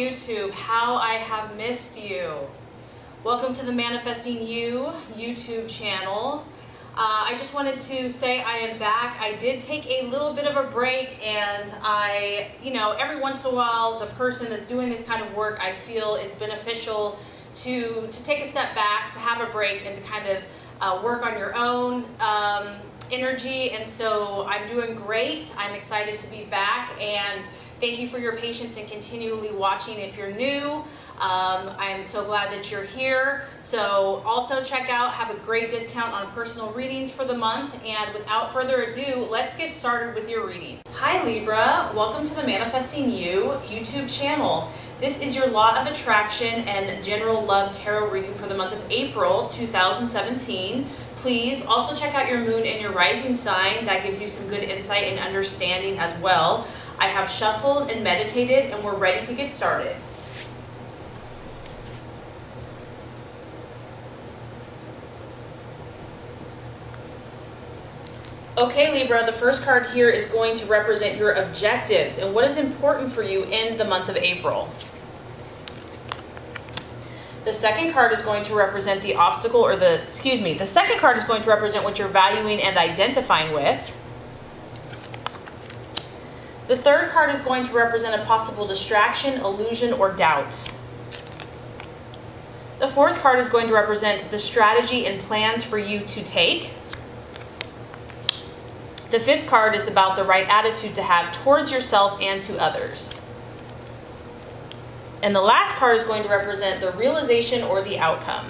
YouTube, how I have missed you. Welcome to the Manifesting You YouTube channel. I just wanted to say I am back. I did take a little bit of a break, and every once in a while, the person that's doing this kind of work, I feel it's beneficial to take a step back, to have a break, and to kind of work on your own energy. And so I'm doing great. I'm excited to be back, and thank you for your patience and continually watching if you're new. I'm so glad that you're here. So also check out, have a great discount on personal readings for the month. And without further ado, let's get started with your reading. Hi Libra, welcome to the Manifesting You YouTube channel. This is your Law of Attraction and General Love Tarot reading for the month of April 2017. Please also check out your moon and your rising sign. That gives you some good insight and understanding as well. I have shuffled and meditated, and we're ready to get started. Okay, Libra, the first card here is going to represent your objectives and what is important for you in the month of April. The second card is going to represent the obstacle, or the second card is going to represent what you're valuing and identifying with. The third card is going to represent a possible distraction, illusion, or doubt. The fourth card is going to represent the strategy and plans for you to take. The fifth card is about the right attitude to have towards yourself and to others. And the last card is going to represent the realization or the outcome.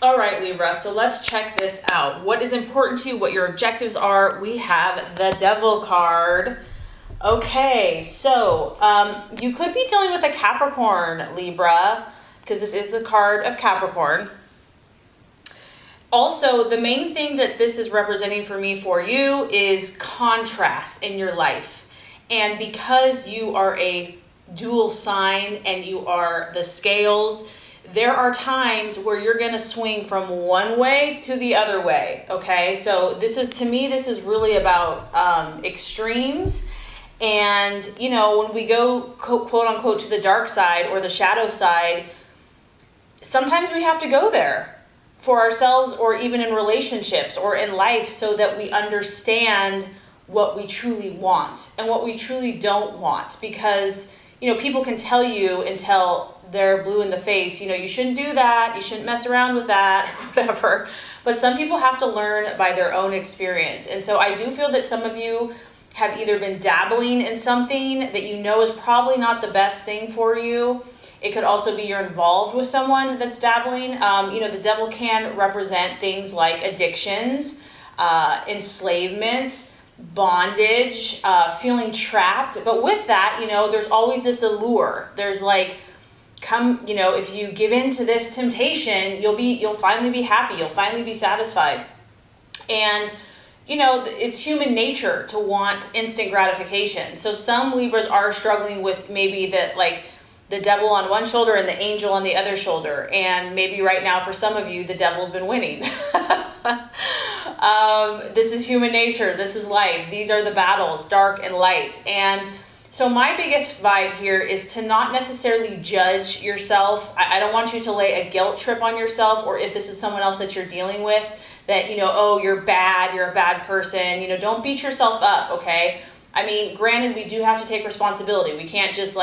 All right, Libra, so let's check this out. What is important to you, what your objectives are. We have the Devil card. Okay, so you could be dealing with a Capricorn, Libra, because this is the card of Capricorn. Also, the main thing that this is representing for me for you is contrast in your life. And because you are a dual sign and you are the scales, there are times where you're going to swing from one way to the other way, okay? So this is really about extremes. And, when we go quote unquote to the dark side or the shadow side, sometimes we have to go there for ourselves or even in relationships or in life so that we understand what we truly want and what we truly don't want. Because, people can tell you until they're blue in the face, you shouldn't do that, you shouldn't mess around with that, whatever. But some people have to learn by their own experience. And so I do feel that some of you have either been dabbling in something that is probably not the best thing for you. It could also be you're involved with someone that's dabbling. The devil can represent things like addictions, enslavement, bondage, feeling trapped. But with that, there's always this allure. There's if you give in to this temptation, you'll finally be happy. You'll finally be satisfied. And it's human nature to want instant gratification. So some Libras are struggling with maybe the devil on one shoulder and the angel on the other shoulder. And maybe right now for some of you, the devil's been winning. This is human nature. This is life. These are the battles, dark and light. And so my biggest vibe here is to not necessarily judge yourself. I don't want you to lay a guilt trip on yourself, or if this is someone else that you're dealing with, that, oh, you're bad, you're a bad person. Don't beat yourself up, okay? I mean, granted, we do have to take responsibility. We can't just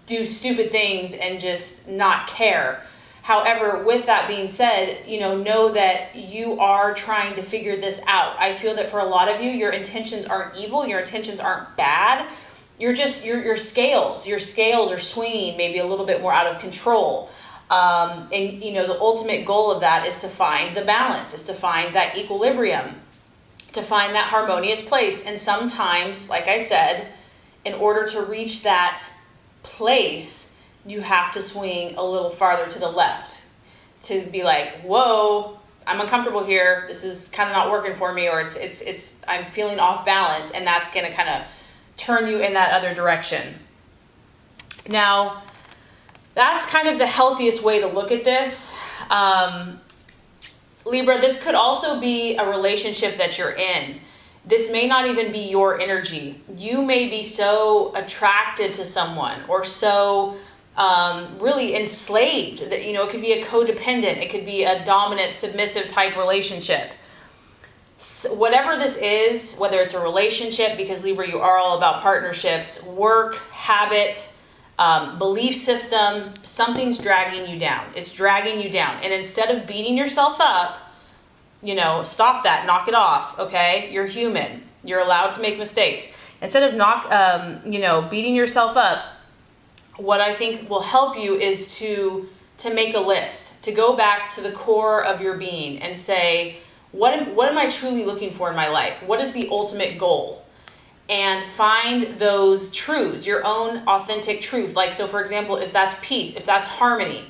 do stupid things and just not care. However, with that being said, know that you are trying to figure this out. I feel that for a lot of you, your intentions aren't evil, your intentions aren't bad. Your scales are swinging maybe a little bit more out of control. And the ultimate goal of that is to find the balance, is to find that equilibrium, to find that harmonious place. And sometimes, like I said, in order to reach that place, you have to swing a little farther to the left to be like, whoa, I'm uncomfortable here. This is kind of not working for me, or I'm feeling off balance, and that's going to kind of turn you in that other direction. Now, that's kind of the healthiest way to look at this. Libra, this could also be a relationship that you're in. This may not even be your energy. You may be so attracted to someone or so really enslaved that, it could be a codependent. It could be a dominant, submissive type relationship. So whatever this is, whether it's a relationship, because Libra, you are all about partnerships, work, habit, belief system, something's dragging you down. It's dragging you down. And instead of beating yourself up, stop that, knock it off, okay? You're human. You're allowed to make mistakes. Instead of beating yourself up, what I think will help you is to make a list, to go back to the core of your being and say, what am I truly looking for in my life? What is the ultimate goal? And find those truths, your own authentic truth. Like, so for example, if that's peace, if that's harmony,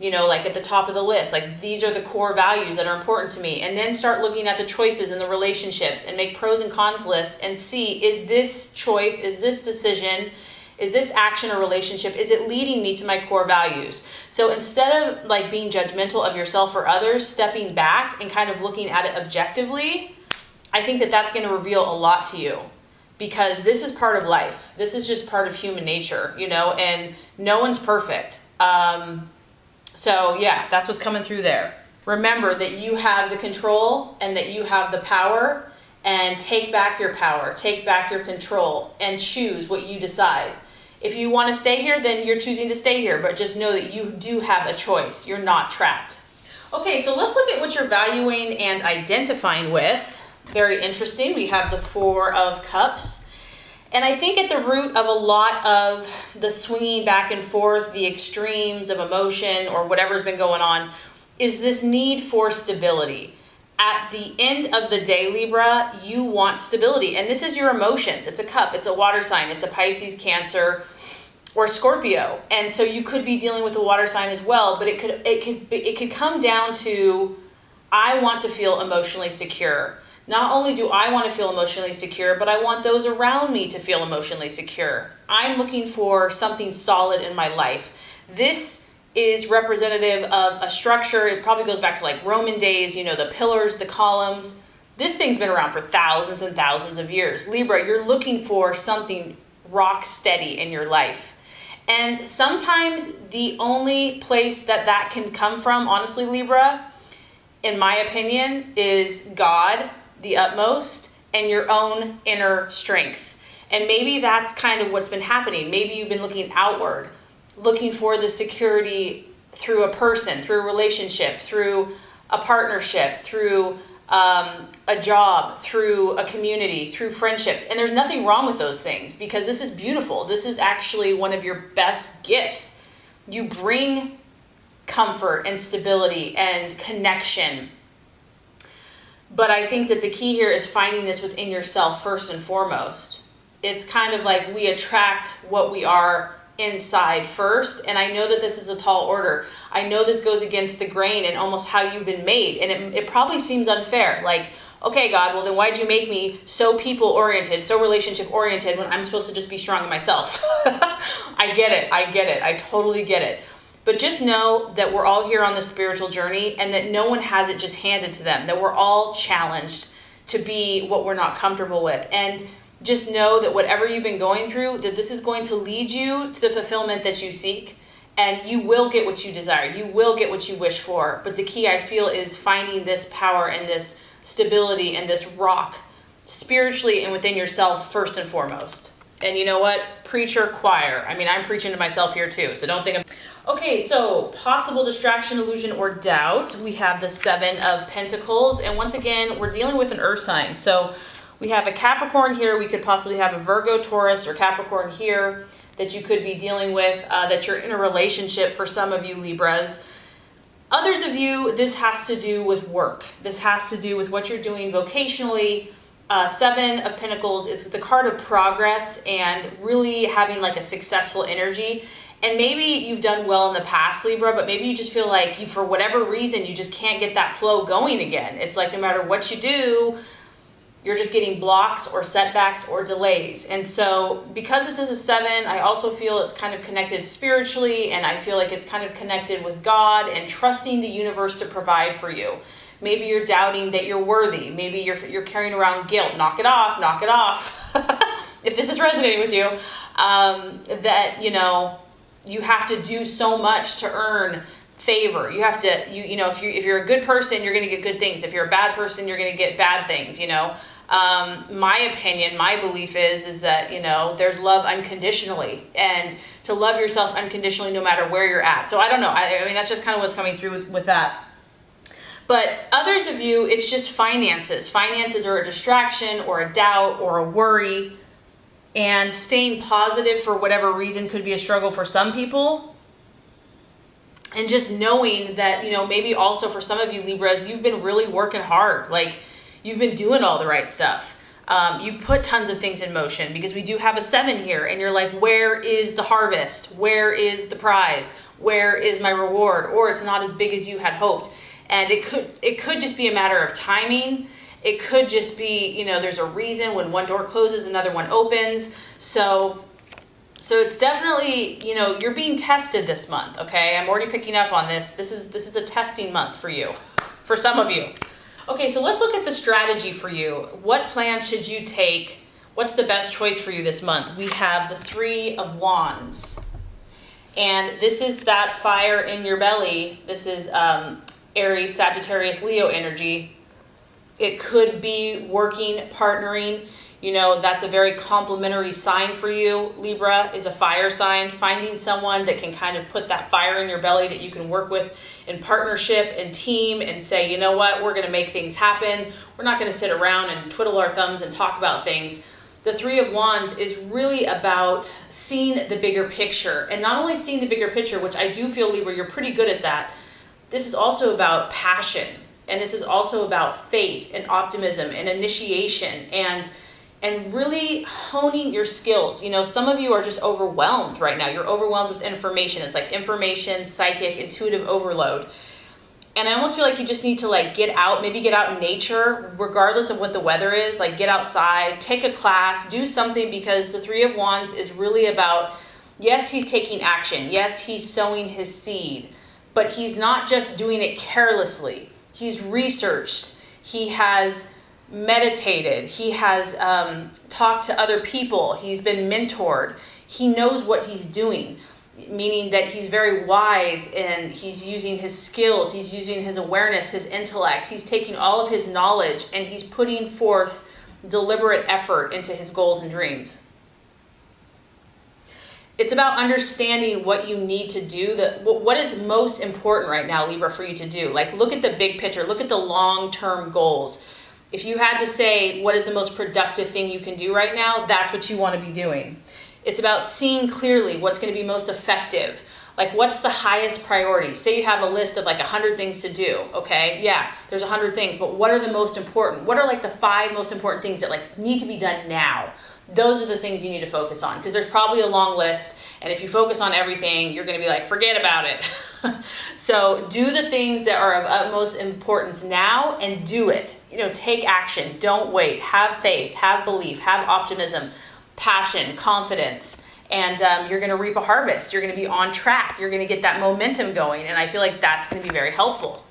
like at the top of the list, like these are the core values that are important to me. And then start looking at the choices and the relationships and make pros and cons lists and see, is this choice, is this decision, is this action or relationship, is it leading me to my core values? So instead of like being judgmental of yourself or others, stepping back and kind of looking at it objectively, I think that that's going to reveal a lot to you, because this is part of life. This is just part of human nature, and no one's perfect. So yeah, that's what's coming through there. Remember that you have the control and that you have the power, and take back your power, take back your control, and choose what you decide. If you want to stay here, then you're choosing to stay here, but just know that you do have a choice. You're not trapped. Okay, so let's look at what you're valuing and identifying with. Very interesting. We have the Four of Cups. And I think at the root of a lot of the swinging back and forth, the extremes of emotion or whatever's been going on, is this need for stability. At the end of the day, Libra, you want stability. And this is your emotions. It's a cup. It's a water sign. It's a Pisces, Cancer, or Scorpio. And so you could be dealing with a water sign as well. But it could come down to, I want to feel emotionally secure. Not only do I want to feel emotionally secure, but I want those around me to feel emotionally secure. I'm looking for something solid in my life. This is representative of a structure. It probably goes back to like Roman days, the pillars, the columns. This thing's been around for thousands and thousands of years. Libra, you're looking for something rock steady in your life. And sometimes the only place that can come from, honestly, Libra, in my opinion, is God, the utmost, and your own inner strength. And maybe that's kind of what's been happening. Maybe you've been looking outward, looking for the security through a person, through a relationship, through a partnership, through a job, through a community, through friendships. And there's nothing wrong with those things, because this is beautiful. This is actually one of your best gifts. You bring comfort and stability and connection. But I think that the key here is finding this within yourself first and foremost. It's kind of like we attract what we are inside first. And I know that this is a tall order. I know this goes against the grain and almost how you've been made. And it probably seems unfair. Like, okay, God, well then why'd you make me so people-oriented, so relationship-oriented when I'm supposed to just be strong in myself? I get it. I totally get it. But just know that we're all here on this spiritual journey, and that no one has it just handed to them, that we're all challenged to be what we're not comfortable with. And just know that whatever you've been going through, that this is going to lead you to the fulfillment that you seek, and you will get what you desire. You will get what you wish for. But the key, I feel, is finding this power and this stability and this rock spiritually and within yourself first and foremost. And you know what? Preacher, choir. I mean, I'm preaching to myself here too, so don't think I'm... Okay, so possible distraction, illusion, or doubt. We have the Seven of Pentacles. And once again, we're dealing with an earth sign. So we have a Capricorn here. We could possibly have a Virgo, Taurus, or Capricorn here that you could be dealing with, that you're in a relationship for some of you Libras. Others of you, this has to do with work. This has to do with what you're doing vocationally. Seven of Pentacles is the card of progress and really having like a successful energy. And maybe you've done well in the past, Libra, but maybe you just feel like for whatever reason, you just can't get that flow going again. It's like no matter what you do, you're just getting blocks or setbacks or delays. And so because this is a seven, I also feel it's kind of connected spiritually, and I feel like it's kind of connected with God and trusting the universe to provide for you. Maybe you're doubting that you're worthy. Maybe you're carrying around guilt. Knock it off, knock it off. If this is resonating with you, that, you have to do so much to earn favor. You have to, if you're a good person, you're going to get good things. If you're a bad person, you're going to get bad things, My opinion, my belief is that, there's love unconditionally, and to love yourself unconditionally no matter where you're at. So I don't know. I mean, that's just kind of what's coming through with that. But others of you, it's just finances. Finances are a distraction or a doubt or a worry. And staying positive for whatever reason could be a struggle for some people. And just knowing that, maybe also for some of you Libras, you've been really working hard. Like, you've been doing all the right stuff. You've put tons of things in motion, because we do have a 7 here. And you're like, where is the harvest? Where is the prize? Where is my reward? Or it's not as big as you had hoped. And it could just be a matter of timing. It could just be, there's a reason when one door closes, another one opens. So it's definitely, you're being tested this month, okay? I'm already picking up on this. This is a testing month for you, for some of you. Okay, so let's look at the strategy for you. What plan should you take? What's the best choice for you this month? We have the 3 of Wands. And this is that fire in your belly. This is Aries, Sagittarius, Leo energy. It could be working, partnering. That's a very complementary sign for you. Libra is a fire sign. Finding someone that can kind of put that fire in your belly that you can work with in partnership and team and say, you know what, we're going to make things happen. We're not going to sit around and twiddle our thumbs and talk about things. The 3 of Wands is really about seeing the bigger picture. And not only seeing the bigger picture, which I do feel, Libra, you're pretty good at that. This is also about passion. And this is also about faith and optimism and initiation and really honing your skills. Some of you are just overwhelmed right now. You're overwhelmed with information. It's like information, psychic, intuitive overload. And I almost feel like you just need to get out, maybe get out in nature, regardless of what the weather is. Get outside, take a class, do something, because the 3 of Wands is really about, yes, he's taking action. Yes, he's sowing his seed, but he's not just doing it carelessly. He's researched. He has meditated. He has talked to other people. He's been mentored. He knows what he's doing, meaning that he's very wise, and he's using his skills. He's using his awareness, his intellect. He's taking all of his knowledge, and he's putting forth deliberate effort into his goals and dreams. It's about understanding what you need to do, what is most important right now, Libra, for you to do. Look at the big picture. Look at the long-term goals. If you had to say what is the most productive thing you can do right now, that's what you want to be doing. It's about seeing clearly what's going to be most effective. What's the highest priority? Say you have a list of 100 things to do, okay? Yeah, there's 100 things, but what are the most important? What are the 5 most important things that need to be done now? Those are the things you need to focus on, because there's probably a long list, and if you focus on everything, you're going to be forget about it. So do the things that are of utmost importance now, and do it. Take action. Don't wait. Have faith, have belief, have optimism, passion, confidence, and you're going to reap a harvest. You're going to be on track. You're going to get that momentum going, and I feel like that's going to be very helpful.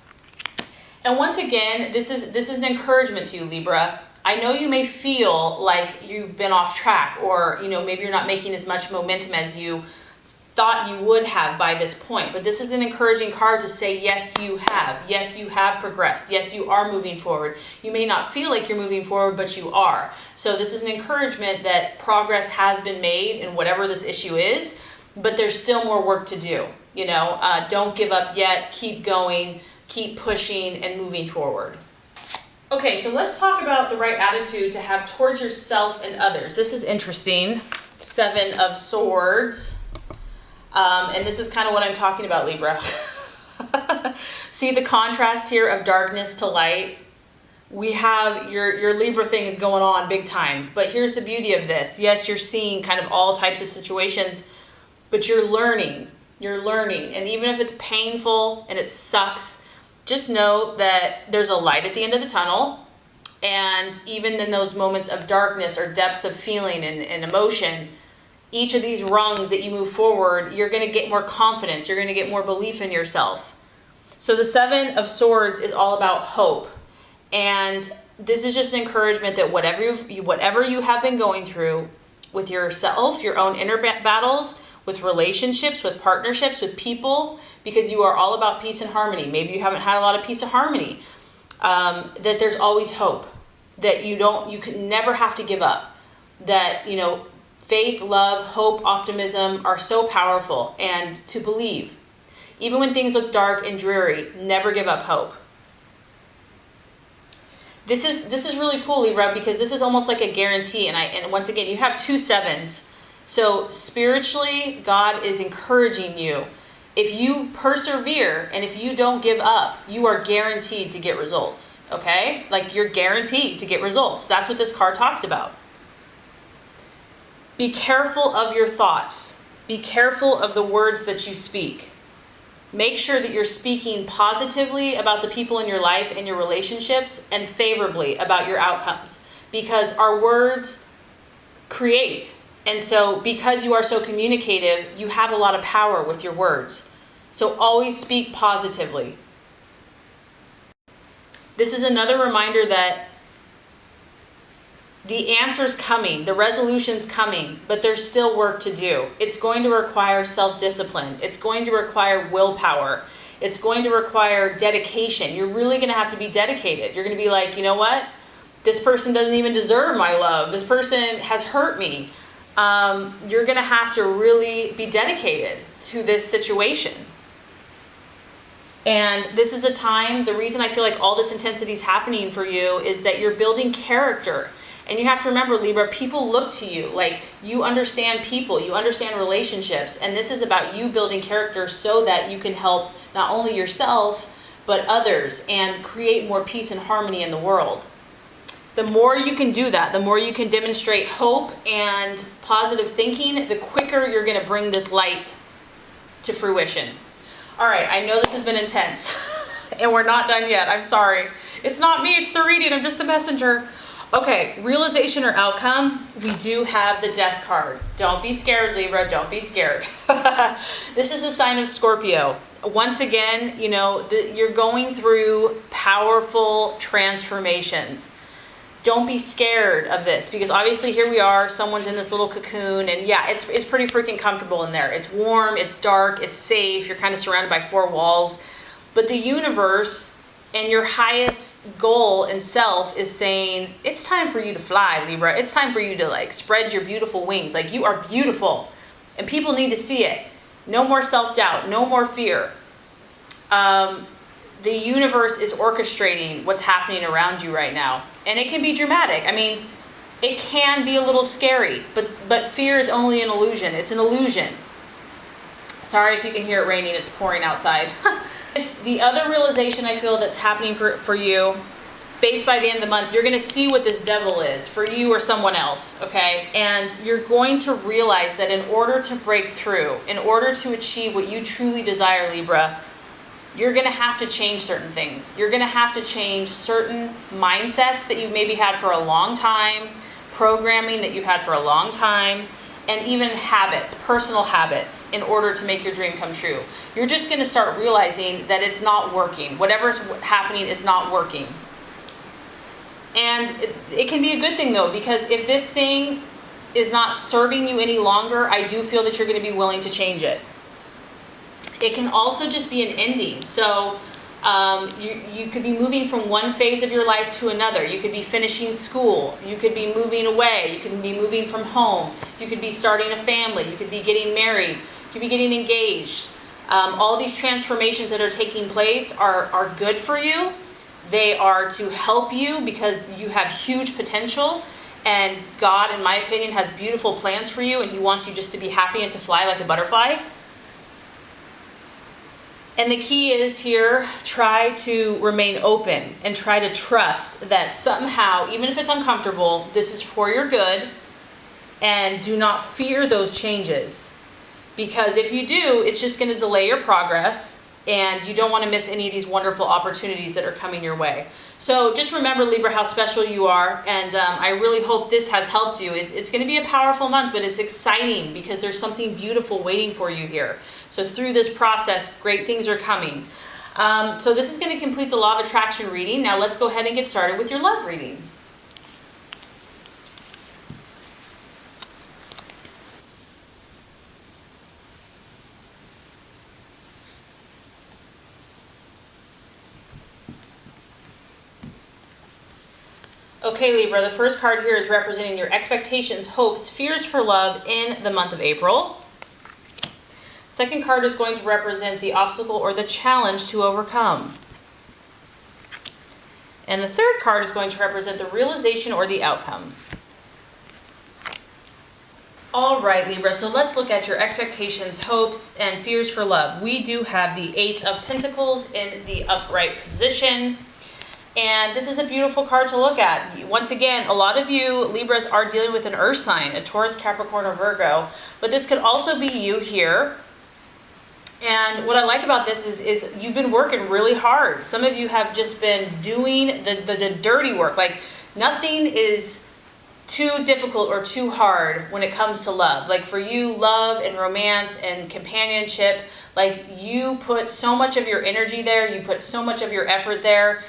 And once again, this is an encouragement to you, Libra. I know you may feel like you've been off track, or maybe you're not making as much momentum as you thought you would have by this point, but this is an encouraging card to say, yes, you have. Yes, you have progressed. Yes, you are moving forward. You may not feel like you're moving forward, but you are. So this is an encouragement that progress has been made in whatever this issue is, but there's still more work to do. Don't give up yet. Keep going, keep pushing and moving forward. Okay, so let's talk about the right attitude to have towards yourself and others. This is interesting. 7 of Swords. And this is kind of what I'm talking about, Libra. See the contrast here of darkness to light? We have your Libra thing is going on big time. But here's the beauty of this. Yes, you're seeing kind of all types of situations, but you're learning. You're learning. And even if it's painful and it sucks, just know that there's a light at the end of the tunnel. And even in those moments of darkness or depths of feeling and emotion, each of these rungs that you move forward, you're going to get more confidence. You're going to get more belief in yourself. So the Seven of Swords is all about hope. And this is just an encouragement that whatever you have been going through with yourself, your own inner battles, with relationships, with partnerships, with people, because you are all about peace and harmony. Maybe you haven't had a lot of peace and harmony. That there's always hope. That you can never have to give up. That, faith, love, hope, optimism are so powerful, and to believe. Even when things look dark and dreary, never give up hope. This is really cool, Libra, because this is almost like a guarantee. And once again, you have 2 sevens. So spiritually, God is encouraging you. If you persevere and if you don't give up, you are guaranteed to get results. Okay? Like, you're guaranteed to get results. That's what this card talks about. Be careful of your thoughts. Be careful of the words that you speak. Make sure that you're speaking positively about the people in your life and your relationships, and favorably about your outcomes, because our words create. And so because you are so communicative, you have a lot of power with your words. So always speak positively. This is another reminder that the answer's coming, the resolution's coming, but there's still work to do. It's going to require self-discipline. It's going to require willpower. It's going to require dedication. You're really going to have to be dedicated. You're going to be like, you know what? This person doesn't even deserve my love. This person has hurt me. You're going to have to really be dedicated to this situation. And this is a time, the reason I feel like all this intensity is happening for you is that you're building character. And you have to remember, Libra, people look to you. Like, you understand people, you understand relationships. And this is about you building character so that you can help not only yourself, but others, and create more peace and harmony in the world. The more you can do that, the more you can demonstrate hope and positive thinking, the quicker you're going to bring this light to fruition. All right, I know this has been intense, and we're not done yet. I'm sorry. It's not me, it's the reading. I'm just the messenger. Okay, realization or outcome, we do have the Death card. Don't be scared, Libra, don't be scared. This is a sign of Scorpio. Once again, you're going through powerful transformations. Don't be scared of this, because obviously here we are, someone's in this little cocoon, and yeah, it's pretty freaking comfortable in there. It's warm, it's dark, it's safe, you're kind of surrounded by 4 walls. But the universe and your highest goal and self is saying, it's time for you to fly, Libra. It's time for you to spread your beautiful wings. Like, you are beautiful, and people need to see it. No more self-doubt, no more fear. The universe is orchestrating what's happening around you right now. And it can be dramatic. I mean, it can be a little scary, but fear is only an illusion. It's an illusion. Sorry if you can hear it raining, it's pouring outside. The other realization I feel that's happening for you, based by the end of the month, you're going to see what this devil is for you or someone else, okay? And you're going to realize that in order to break through, in order to achieve what you truly desire, Libra, you're going to have to change certain things. You're going to have to change certain mindsets that you've maybe had for a long time, programming that you've had for a long time, and even habits, personal habits, in order to make your dream come true. You're just going to start realizing that it's not working. Whatever's happening is not working. And it can be a good thing, though, because if this thing is not serving you any longer, I do feel that you're going to be willing to change it. It can also just be an ending. So you could be moving from one phase of your life to another. You could be finishing school. You could be moving away. You could be moving from home. You could be starting a family. You could be getting married. You could be getting engaged. All these transformations that are taking place are good for you. They are to help you because you have huge potential. And God, in my opinion, has beautiful plans for you. And He wants you just to be happy and to fly like a butterfly. And the key is here, try to remain open and try to trust that somehow, even if it's uncomfortable, this is for your good, and do not fear those changes. Because if you do, it's just going to delay your progress, and you don't want to miss any of these wonderful opportunities that are coming your way. So just remember, Libra, how special you are, and I really hope this has helped you. It's going to be a powerful month, but it's exciting because there's something beautiful waiting for you here. So through this process, great things are coming. So this is going to complete the law of attraction reading. Now let's go ahead and get started with your love reading. Okay, Libra, the first card here is representing your expectations, hopes, fears for love in the month of April. Second card is going to represent the obstacle or the challenge to overcome. And the third card is going to represent the realization or the outcome. All right, Libra, so let's look at your expectations, hopes, and fears for love. We do have the Eight of Pentacles in the upright position. And this is a beautiful card to look at. Once again, a lot of you Libras are dealing with an earth sign, a Taurus, Capricorn, or Virgo. But this could also be you here. And what I like about this is you've been working really hard. Some of you have just been doing the dirty work. Like nothing is too difficult or too hard when it comes to love. Like for you, love and romance and companionship, like you put so much of your energy there. You put so much of your effort there.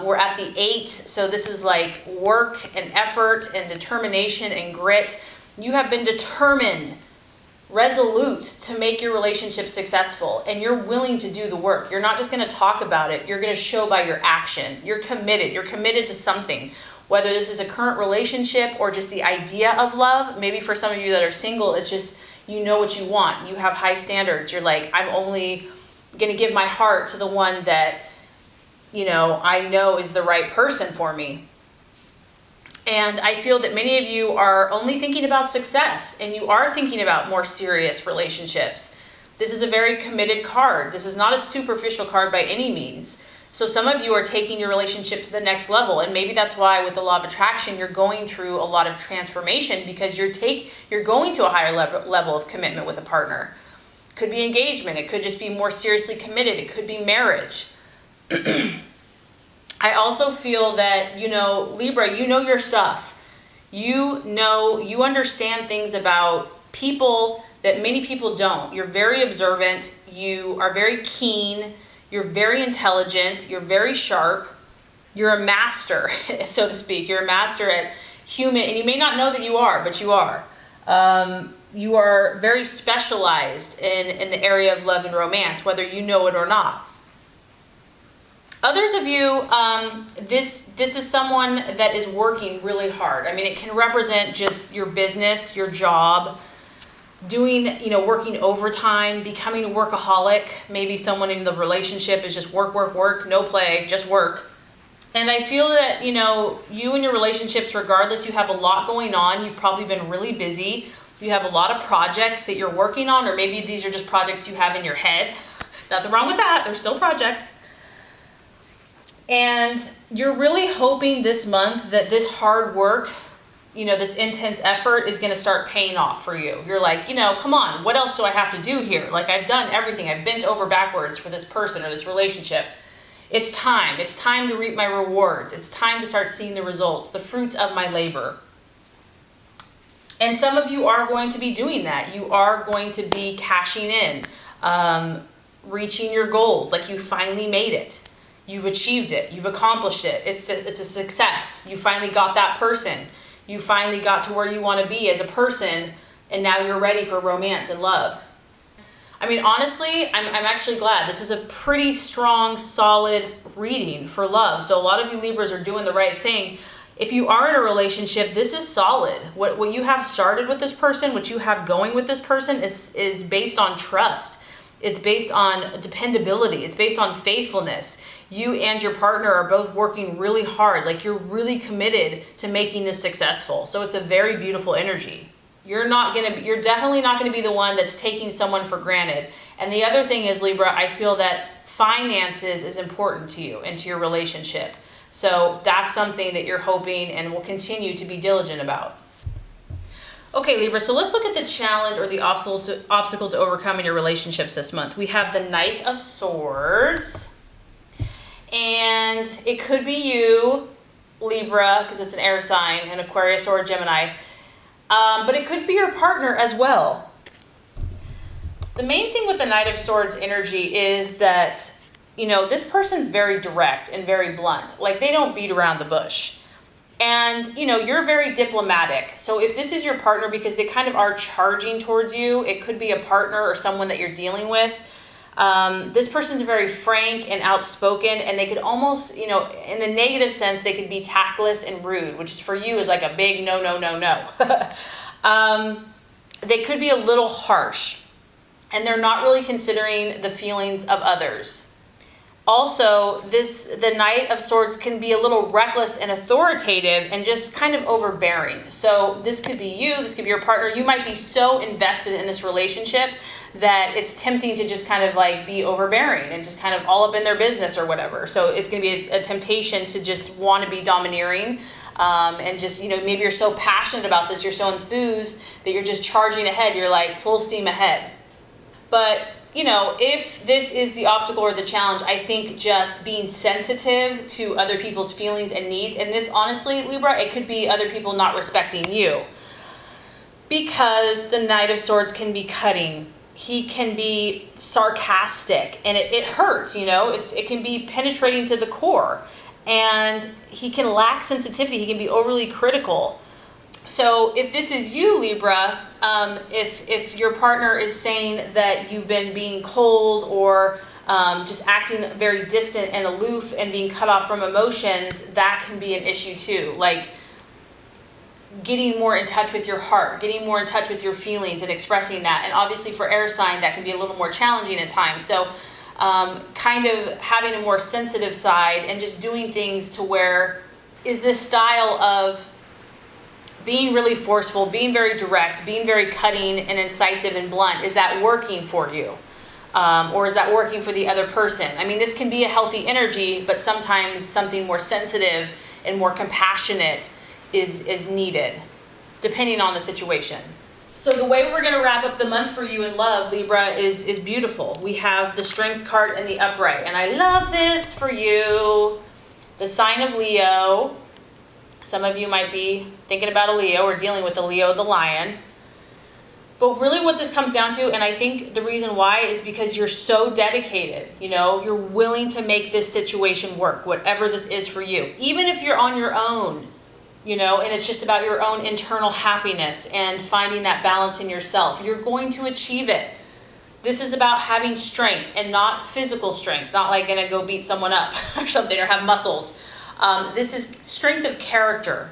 We're at the 8, so this is like work and effort and determination and grit. You have been determined, resolute to make your relationship successful, and you're willing to do the work. You're not just going to talk about it. You're going to show by your action. You're committed. You're committed to something, whether this is a current relationship or just the idea of love. Maybe for some of you that are single, it's just you know what you want. You have high standards. You're like, I'm only going to give my heart to the one that I know is the right person for me. And I feel that many of you are only thinking about success, and you are thinking about more serious relationships. This is a very committed card. This is not a superficial card by any means. So some of you are taking your relationship to the next level, and maybe that's why with the law of attraction, you're going through a lot of transformation because you're going to a higher level of commitment with a partner. It could be engagement. It could just be more seriously committed. It could be marriage. I also feel that, Libra, you know your stuff. You understand things about people that many people don't. You're very observant. You are very keen. You're very intelligent. You're very sharp. You're a master, so to speak. You're a master at human, and you may not know that you are, but you are. You are very specialized in the area of love and romance, whether you know it or not. Others of you, this is someone that is working really hard. I mean, it can represent just your business, your job, doing, working overtime, becoming a workaholic. Maybe someone in the relationship is just work, work, work, no play, just work. And I feel that, you and your relationships, regardless, you have a lot going on. You've probably been really busy. You have a lot of projects that you're working on, or maybe these are just projects you have in your head. Nothing wrong with that. They're still projects. And you're really hoping this month that this hard work, this intense effort is going to start paying off for you. You're like, come on, what else do I have to do here? Like I've done everything. I've bent over backwards for this person or this relationship. It's time. It's time to reap my rewards. It's time to start seeing the results, the fruits of my labor. And some of you are going to be doing that. You are going to be cashing in, reaching your goals. Like you finally made it. You've achieved it. You've accomplished it. It's a success. You finally got that person. You finally got to where you want to be as a person, and now you're ready for romance and love. I mean, honestly, I'm actually glad. This is a pretty strong, solid reading for love. So a lot of you Libras are doing the right thing. If you are in a relationship, this is solid. What you have started with this person, what you have going with this person is based on trust. It's based on dependability. It's based on faithfulness. You and your partner are both working really hard. Like you're really committed to making this successful. So it's a very beautiful energy. You're definitely not going to be the one that's taking someone for granted. And the other thing is, Libra, I feel that finances is important to you and to your relationship. So that's something that you're hoping and will continue to be diligent about. Okay, Libra, so let's look at the challenge or the obstacle to overcome in your relationships this month. We have the Knight of Swords, and it could be you, Libra, because it's an air sign, an Aquarius or a Gemini, but it could be your partner as well. The main thing with the Knight of Swords energy is that this person's very direct and very blunt. Like, they don't beat around the bush. And, you're very diplomatic. So if this is your partner, because they kind of are charging towards you, it could be a partner or someone that you're dealing with. This person's very frank and outspoken, and they could almost, in the negative sense, they could be tactless and rude, which is for you is like a big no, no, no, no. They could be a little harsh, and they're not really considering the feelings of others. Also, the Knight of Swords can be a little reckless and authoritative and just kind of overbearing. So this could be you, this could be your partner. You might be so invested in this relationship that it's tempting to just kind of like be overbearing and just kind of all up in their business or whatever. So it's going to be a temptation to just want to be domineering. And just, maybe you're so passionate about this, you're so enthused that you're just charging ahead. You're like full steam ahead. But if this is the obstacle or the challenge, I think just being sensitive to other people's feelings and needs, and this, honestly, Libra, it could be other people not respecting you, because the Knight of Swords can be cutting. He can be sarcastic, and it hurts, it can be penetrating to the core, and he can lack sensitivity. He can be overly critical. So if this is you, Libra, if your partner is saying that you've been being cold or just acting very distant and aloof and being cut off from emotions, that can be an issue too. Like getting more in touch with your heart, getting more in touch with your feelings and expressing that. And obviously for air sign, that can be a little more challenging at times. So kind of having a more sensitive side and just doing things to where is this style of being really forceful, being very direct, being very cutting and incisive and blunt, is that working for you? Or is that working for the other person? I mean, this can be a healthy energy, but sometimes something more sensitive and more compassionate is needed, depending on the situation. So the way we're going to wrap up the month for you in love, Libra, is beautiful. We have the Strength card and the Upright, and I love this for you. The sign of Leo. Some of you might be thinking about a Leo or dealing with a Leo, the lion. But really what this comes down to, and I think the reason why, is because you're so dedicated. You're willing to make this situation work, whatever this is for you. Even if you're on your own, and it's just about your own internal happiness and finding that balance in yourself. You're going to achieve it. This is about having strength and not physical strength, not like gonna go beat someone up or something or have muscles. This is strength of character,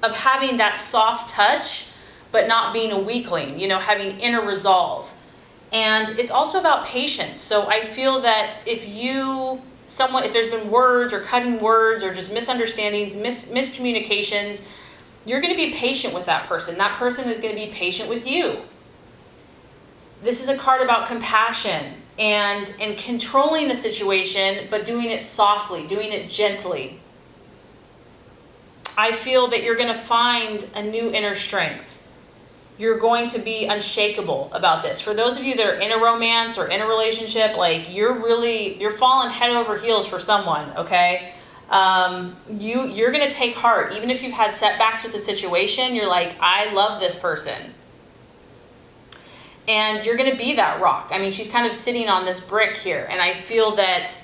of having that soft touch, but not being a weakling, having inner resolve. And it's also about patience. So I feel that if there's been words or cutting words or just misunderstandings, miscommunications, you're going to be patient with that person. That person is going to be patient with you. This is a card about compassion and controlling the situation, but doing it softly, doing it gently. I feel that you're going to find a new inner strength. You're going to be unshakable about this. For those of you that are in a romance or in a relationship, like you're falling head over heels for someone, okay? You're going to take heart. Even if you've had setbacks with the situation, you're like, I love this person. And you're going to be that rock. I mean, she's kind of sitting on this brick here. And I feel that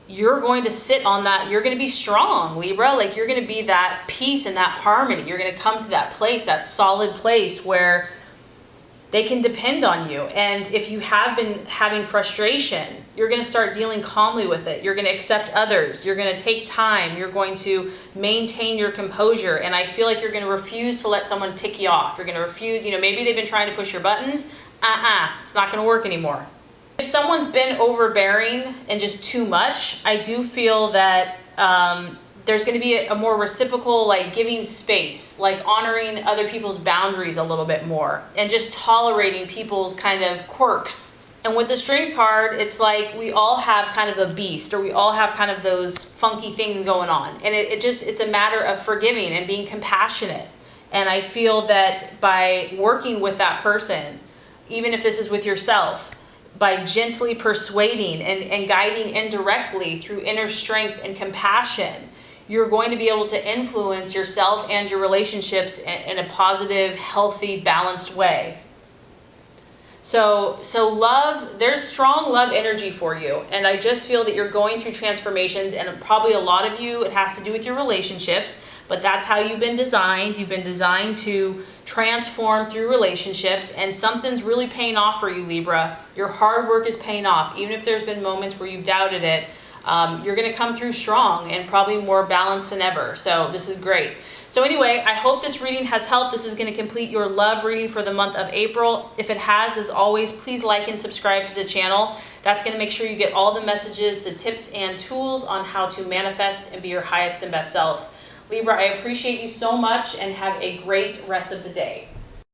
you're going to sit on that. You're going to be strong, Libra. Like you're going to be that peace and that harmony. You're going to come to that place, that solid place where they can depend on you. And if you have been having frustration, you're going to start dealing calmly with it. You're going to accept others. You're going to take time. You're going to maintain your composure. And I feel like you're going to refuse to let someone tick you off. You're going to refuse, maybe they've been trying to push your buttons. It's not going to work anymore. If someone's been overbearing and just too much, I do feel that there's going to be a more reciprocal, like giving space, like honoring other people's boundaries a little bit more, and just tolerating people's kind of quirks. And with the Strength card, it's like we all have kind of a beast, or we all have kind of those funky things going on. And it's a matter of forgiving and being compassionate. And I feel that by working with that person, even if this is with yourself, by gently persuading and guiding indirectly through inner strength and compassion, you're going to be able to influence yourself and your relationships in a positive, healthy, balanced way. So love, there's strong love energy for you. And I just feel that you're going through transformations, and probably a lot of you, it has to do with your relationships, but that's how you've been designed. You've been designed to transform through relationships, and something's really paying off for you, Libra. Your hard work is paying off. Even if there's been moments where you've doubted it, you're going to come through strong and probably more balanced than ever. So this is great. So anyway, I hope this reading has helped. This is going to complete your love reading for the month of April. If it has, as always, please like and subscribe to the channel. That's going to make sure you get all the messages, the tips and tools on how to manifest and be your highest and best self. Libra, I appreciate you so much, and have a great rest of the day.